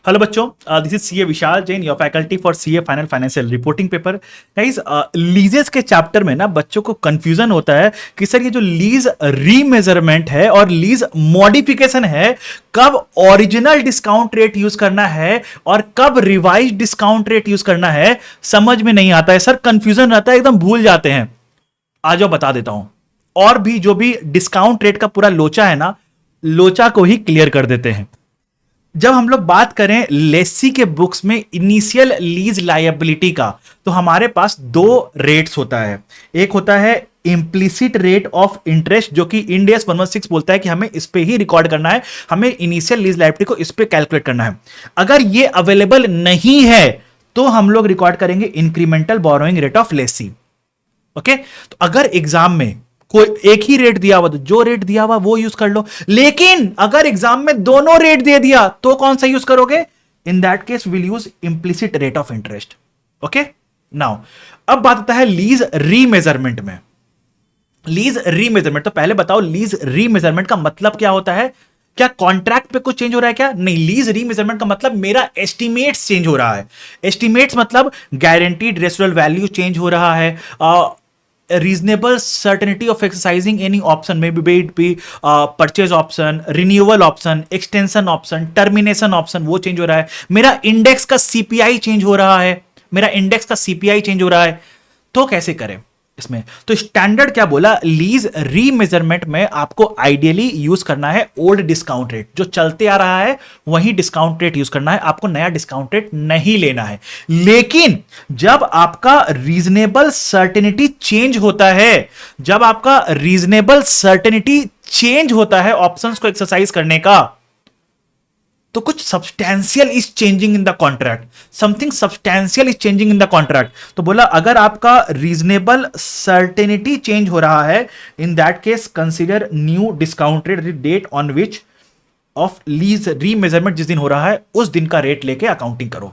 Hello बच्चों, this is CA Vishal Jain, your faculty for CA final financial reporting paper. Guys, लीजेस के chapter में ना बच्चों को कंफ्यूजन होता है कि सर ये जो लीज रीमेजरमेंट है और लीज मॉडिफिकेशन है, कब ओरिजिनल डिस्काउंट रेट यूज करना है और कब रिवाइज डिस्काउंट रेट यूज करना है, समझ में नहीं आता है सर। कंफ्यूजन रहता है, एकदम भूल जाते हैं। आ जाओ बता देता हूं। और भी जो भी डिस्काउंट रेट का पूरा लोचा है ना, लोचा को ही क्लियर कर देते हैं। जब हम लोग बात करें लेसी के बुक्स में इनिशियल लीज लायबिलिटी का, तो हमारे पास दो रेट्स होता है। एक होता है इंप्लिसिट रेट ऑफ इंटरेस्ट, जो कि इंड AS 116 बोलता है कि हमें इस पे ही रिकॉर्ड करना है, हमें इनिशियल लीज लायबिलिटी को इस पे कैलकुलेट करना है। अगर ये अवेलेबल नहीं है तो हम लोग रिकॉर्ड करेंगे incremental borrowing rate of Lesi. Okay, तो अगर एग्जाम में कोई एक ही रेट दिया हुआ तो जो रेट दिया हुआ वो यूज कर लो, लेकिन अगर एग्जाम में दोनों रेट दे दिया तो कौन सा यूज करोगे? इन that case will use implicit rate of interest. Okay, now अब बात आता है लीज रीमेजरमेंट में। लीज रीमेजरमेंट, तो पहले बताओ लीज रीमेजरमेंट का मतलब क्या होता है? क्या कॉन्ट्रैक्ट पे कुछ चेंज हो रहा है क्या? नहीं, लीज रीमेजरमेंट का मतलब मेरा एस्टिमेट्स चेंज हो रहा है। एस्टिमेट्स मतलब गारंटीड रेसिडुअल वैल्यू चेंज हो रहा है, reasonable certainty of exercising any option, maybe it be purchase option, renewal option, extension option, termination option, वो चेंज हो रहा है। मेरा इंडेक्स का सीपीआई चेंज हो रहा है, मेरा इंडेक्स का सीपीआई चेंज हो रहा है। तो कैसे करें इसमें? तो स्टैंडर्ड क्या बोला, लीज रीमेजरमेंट में आपको आइडियली यूज करना है ओल्ड डिस्काउंट रेट, जो चलते आ रहा है वही डिस्काउंट रेट यूज करना है, आपको नया डिस्काउंट रेट नहीं लेना है। लेकिन जब आपका रीजनेबल सर्टेनिटी चेंज होता है, जब आपका रीजनेबल सर्टेनिटी चेंज होता है ऑप्शंस को एक्सरसाइज करने का, तो कुछ substantial is changing in the contract, something substantial is changing in the contract. तो बोला अगर आपका रीजनेबल सर्टेनिटी चेंज हो रहा है, in that case consider new discount rate, date on which of lease remeasurement जिस दिन हो रहा है उस दिन का रेट लेके अकाउंटिंग करो,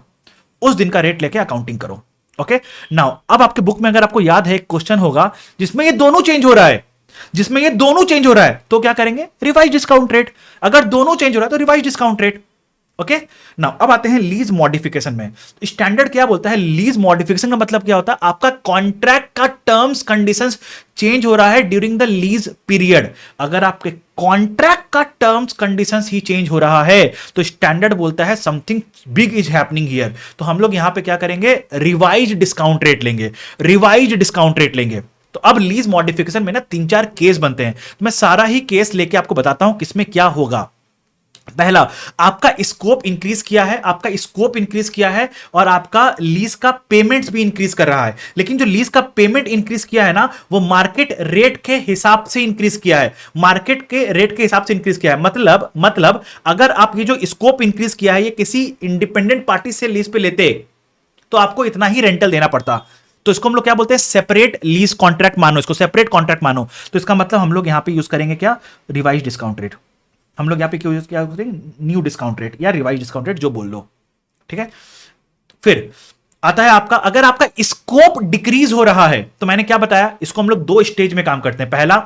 उस दिन का रेट लेके अकाउंटिंग करो। ओके, नाउ अब आपके बुक में अगर आपको याद है एक क्वेश्चन होगा जिसमें ये दोनों चेंज हो रहा है, जिसमें ये दोनों चेंज हो रहा है, तो क्या करेंगे? Revise discount rate. अगर दोनों चेंज हो रहा है तो revise discount rate. Okay, now अब आते हैं लीज मॉडिफिकेशन में। स्टैंडर्ड क्या बोलता है? लीज मॉडिफिकेशन का मतलब क्या होता है? आपका कॉन्ट्रैक्ट का टर्म्स कंडीशंस चेंज हो रहा है ड्यूरिंग द लीज पीरियड। अगर आपके कॉन्ट्रैक्ट का टर्म्स कंडीशंस ही चेंज हो रहा है तो स्टैंडर्ड बोलता है something big is happening here. तो हम लोग यहां पे क्या करेंगे? रिवाइज डिस्काउंट रेट लेंगे, रिवाइज डिस्काउंट रेट लेंगे। तो अब लीज मॉडिफिकेशन में ना 3-4 केस बनते हैं, तो मैं सारा ही केस लेके आपको बताता हूं किसमें क्या होगा। पहला, आपका स्कोप इंक्रीज किया है, आपका स्कोप इंक्रीज किया है और आपका लीज का पेमेंट्स भी इंक्रीज कर रहा है, लेकिन जो लीज का पेमेंट इंक्रीज किया है ना, वो मार्केट रेट के हिसाब से इंक्रीज किया है, मार्केट के रेट के हिसाब से इंक्रीज किया है। मतलब अगर आप ये जो स्कोप इंक्रीज किया है ये किसी इंडिपेंडेंट पार्टी से लीज पे लेते तो आपको इतना ही रेंटल देना पड़ता। तो इसको हम लोग क्या बोलते हैं? सेपरेट लीज कॉन्ट्रैक्ट मानो, इसको सेपरेट कॉन्ट्रैक्ट मानो। तो इसका मतलब हम लोग यहां पे यूज करेंगे क्या? Revise discount rate. हम लोग यहां पे क्यों यूज क्या करेंगे? न्यू डिस्काउंट रेट या रिवाइज डिस्काउंट रेट, जो बोल लो। ठीक है, फिर आता है आपका, अगर आपका स्कोप डिक्रीज हो रहा है तो मैंने क्या बताया, इसको हम लोग दो स्टेज में काम करते हैं। पहला,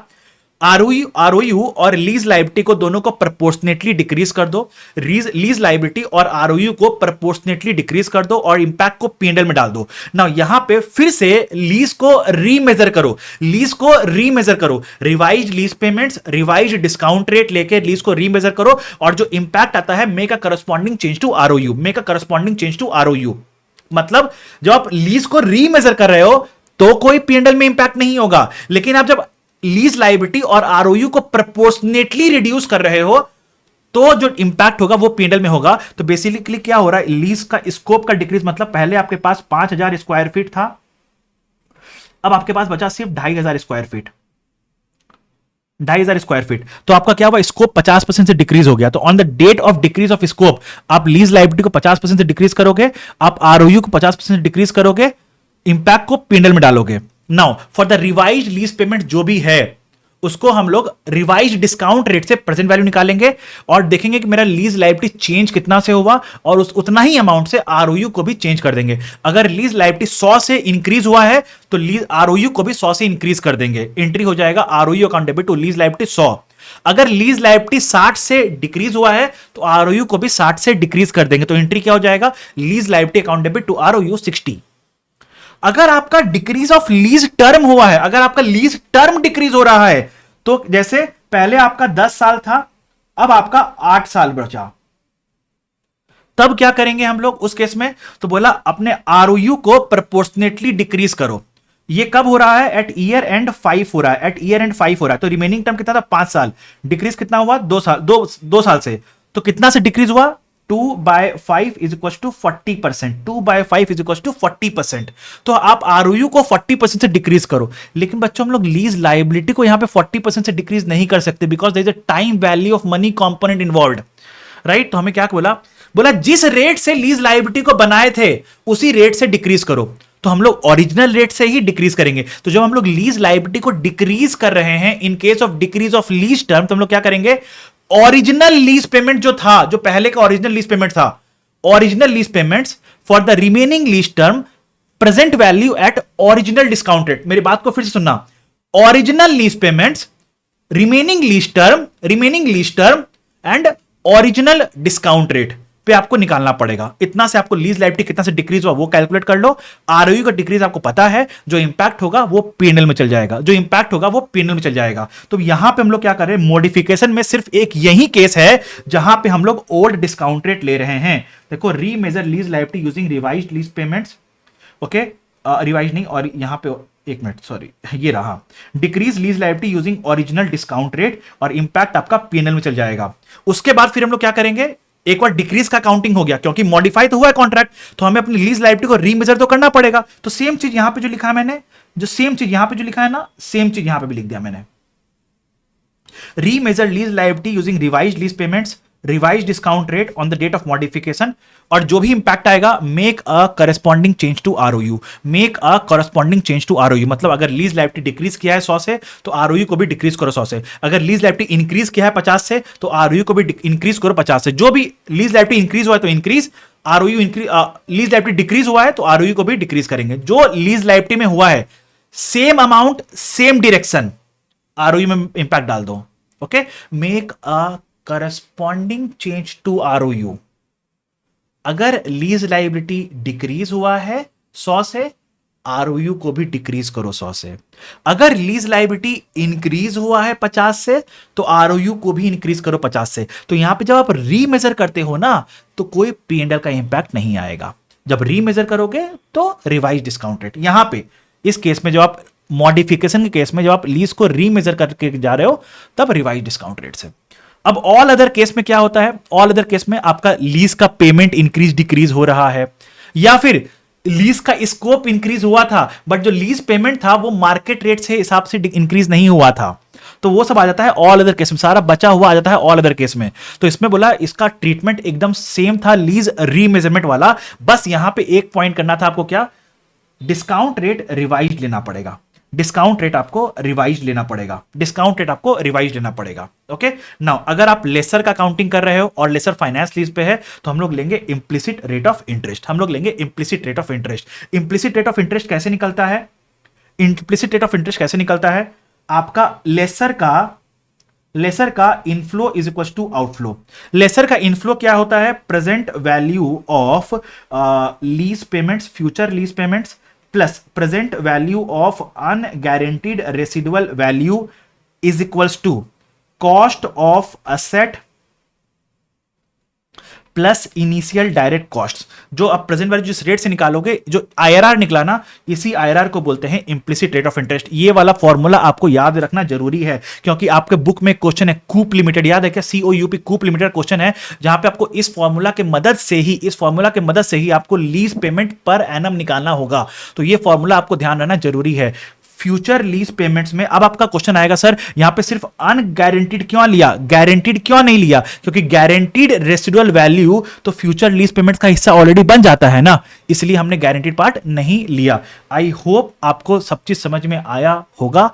आरओयू और लीज लायबिलिटी को दोनों को प्रोपोर्शनेटली डिक्रीज कर दो, लीज लायबिलिटी और आरओयू को प्रोपोर्शनेटली डिक्रीज कर दो और इंपैक्ट को पीएनएल में डाल दो। ना यहां पे फिर से लीज को रीमेजर करो, लीज को रीमेजर करो, revise lease payments, revise discount rate लेके लीज को रीमेजर करो और जो इंपैक्ट आता है make a corresponding change to ROU, make a corresponding change to ROU. मतलब जब आप लीज को रीमेजर कर रहे हो तो कोई पीएनएल में इंपैक्ट नहीं होगा, लेकिन आप जब लीज लायबिलिटी और आरओयू को प्रोपोर्शनेटली रिड्यूस कर रहे हो तो जो इंपैक्ट होगा वो पीएनएल में होगा। तो बेसिकली क्या हो रहा है? लीज का स्कोप का डिक्रीज, मतलब पहले आपके पास 5000 स्क्वायर फीट था, अब आपके पास बचा सिर्फ 2500 स्क्वायर फीट, 2500 स्क्वायर फीट। तो आपका क्या हुआ? स्कोप 50% से डिक्रीज हो गया। तो on the date of decrease of scope आप लीज लायबिलिटी को 50% से डिक्रीज करोगे, आप आरओयू को 50% से डिक्रीज करोगे, इंपैक्ट को पीएनएल में डालोगे। Now for the revise lease payment जो भी है उसको हम लोग रिवाइज डिस्काउंट रेट से प्रेजेंट वैल्यू निकालेंगे और देखेंगे कि मेरा लीज लायबिलिटी चेंज कितना से हुआ और उतना ही अमाउंट से आरओयू को भी चेंज कर देंगे। अगर लीज लायबिलिटी 100 से इंक्रीज हुआ है तो लीज आरओयू को भी 100 से इंक्रीज कर देंगे, एंट्री हो जाएगा आरओयू अकाउंटेबल टू लीज लायबिलिटी 100। अगर लीज लायबिलिटी 60 से डिक्रीज हुआ है तो आरओयू को भी 60 से डिक्रीज कर देंगे, तो एंट्री क्या हो जाएगा, lease liability account debit to ROU 60। अगर आपका डिक्रीज ऑफ लीज टर्म हुआ है, अगर आपका लीज टर्म डिक्रीज हो रहा है, तो जैसे पहले आपका 10 साल था, अब आपका 8 साल बचा, तब क्या करेंगे हम लोग उस केस में, तो बोला अपने आरओयू को प्रोपोर्शनेटली डिक्रीज करो। ये कब हो रहा है, एट ईयर एंड 5 हो रहा है, एट ईयर एंड 5 हो रहा है, तो रिमेनिंग टर्म कितना था, 5 साल, डिक्रीज कितना हुआ, 2 साल, 2 साल से, तो कितना से डिक्रीज हुआ, 2/5 is equal to 40%, 2/5 is equal to 40%। तो आप आरओयू को 40% से डिक्रीज करो, लेकिन बच्चों हम लोग लीज लायबिलिटी को यहां पे 40% से डिक्रीज नहीं कर सकते, because there is a time value of money component involved, right. तो हमें क्या बोला जिस रेट से लीज लायबिलिटी को बनाए थे उसी रेट से डिक्रीज करो, तो हम लोग ओरिजिनल रेट से ही डिक्रीज करेंगे। तो जब हम लोग लीज लायबिलिटी को डिक्रीज कर रहे हैं in case of decrease of lease term, तो हम लोग क्या करेंगे, ओरिजिनल लीज पेमेंट जो था, जो पहले का ओरिजिनल लीज पेमेंट था, original lease payments for the remaining lease term present value at original discount rate. मेरी बात को फिर से सुनना, original lease payments, remaining lease term and original discount rate पे आपको निकालना पड़ेगा। इतना से आपको लीज लायबिलिटी कितना से डिक्रीज हुआ वो कैलकुलेट कर लो। आरओयू का डिक्रीज आपको पता है, जो इंपैक्ट होगा वो पीएनएल में चल जाएगा, तो यहां पे हम लोग क्या कर रहे हैं, मॉडिफिकेशन में सिर्फ एक यही केस है जहां पे हम लोग ओल्ड डिस्काउंट रेट ले रहे हैं। देखो, remeasure lease liability using revised lease payments, okay, revise नहीं, और यहां पे एक मिनट सॉरी, ये रहा decrease lease liability using original discount rate, और इंपैक्ट आपका पीएनएल में चल जाएगा। उसके बाद फिर हम लोग क्या करेंगे, एक बार डिक्रीज का काउंटिंग हो गया, क्योंकि मॉडिफाई तो हुआ है कॉन्ट्रैक्ट, तो हमें अपनी लीज लायबिलिटी को रीमेजर तो करना पड़ेगा। तो सेम चीज यहां पे जो लिखा है मैंने, जो सेम चीज यहां पे जो लिखा है ना, सेम चीज यहां पे भी लिख दिया मैंने, remeasure lease liability using revised lease payments, revised discount rate on the date of modification, और जो भी इंपैक्ट आएगा make a corresponding change to ROU, मतलब अगर लीज लायबिलिटी डिक्रीज किया है 100 से तो आरओयू को भी डिक्रीज करो 100 से, अगर लीज लायबिलिटी इंक्रीज किया है 50 से तो आरओयू को भी इंक्रीज करो 50 से, जो भी लीज लायबिलिटी इंक्रीज हुआ है तो increase, ROU increase, lease liability decrease हुआ है तो आरओयू को भी डिक्रीज करेंगे। जो लीज लायबिलिटी में हुआ है same amount same direction ROU में इंपैक्ट डाल दो, okay, make a corresponding change to ROU. अगर लीज लायबिलिटी डिक्रीज हुआ है 100 से, आरओयू को भी डिक्रीज करो 100 से। अगर लीज लायबिलिटी इंक्रीज हुआ है 50 से तो आरओयू को भी इंक्रीज करो 50 से। तो यहां पे जब आप रीमेजर करते हो ना तो कोई पीएनएल का इंपैक्ट नहीं आएगा। जब रीमेजर करोगे तो रिवाइज डिस्काउंट रेट, यहां पे इस केस में जब आप मॉडिफिकेशन के केस में जब आप लीज को रीमेजर करके जा रहे हो तब रिवाइज डिस्काउंट रेट से। अब ऑल अदर केस में क्या होता है, ऑल अदर केस में आपका लीज का पेमेंट इंक्रीज डिक्रीज हो रहा है, या फिर लीज का स्कोप इंक्रीज हुआ था बट जो लीज पेमेंट था वो मार्केट रेट से हिसाब से इंक्रीज नहीं हुआ था, तो वो सब आ जाता है ऑल अदर केस में, सारा बचा हुआ आ जाता है ऑल अदर केस में। तो इसमें बोला इसका ट्रीटमेंट एकदम सेम था लीज रीमेजरमेंट वाला, बस यहां पे एक पॉइंट करना था आपको, क्या, डिस्काउंट रेट रिवाइज लेना पड़ेगा, डिस्काउंट रेट आपको रिवाइज लेना पड़ेगा, ओके। नाउ अगर आप लेसर का काउंटिंग कर रहे हो और लेसर फाइनेंस लीज पे है तो हम लोग लेंगे implicit rate of interest, implicit rate of interest कैसे निकलता है, आपका लेसर का inflow is equal to outflow. Lessor का इनफ्लो क्या होता है, present value of lease payments, future lease payments plus present value of unguaranteed residual value is equals to cost of asset plus initial direct cost. जो आप present value जिस rate से निकालोगे, जो आईआरआर निकला ना, इसी आईआरआर को बोलते हैं इंप्लिसिट रेट ऑफ इंटरेस्ट। ये वाला फॉर्मूला आपको याद रखना जरूरी है, क्योंकि आपके बुक में क्वेश्चन है कूप लिमिटेड, याद है क्या, COUP कूप लिमिटेड क्वेश्चन है, जहां पे आपको इस फॉर्मूला के मदद से ही आपको लीज पेमेंट पर एनम निकालना होगा। तो ये फॉर्मूला आपको ध्यान रखना जरूरी है। फ्यूचर लीज पेमेंट्स में अब आपका क्वेश्चन आएगा, सर यहां पे सिर्फ अनगारंटीड क्यों लिया, गारंटीड क्यों नहीं लिया, क्योंकि गारंटीड रेसिडुअल वैल्यू तो फ्यूचर लीज पेमेंट्स का हिस्सा ऑलरेडी बन जाता है ना, इसलिए हमने गारंटीड पार्ट नहीं लिया। आई होप आपको सब चीज समझ में आया होगा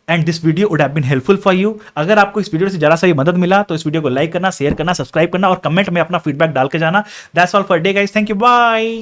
and this video would have been helpful for you. अगर आपको इस वीडियो से जरा सा ही मदद मिला तो इस वीडियो को लाइक करना, शेयर करना, सब्सक्राइब करना और कमेंट में अपना फीडबैक डाल के जाना। That's all for day guys, thank you, bye.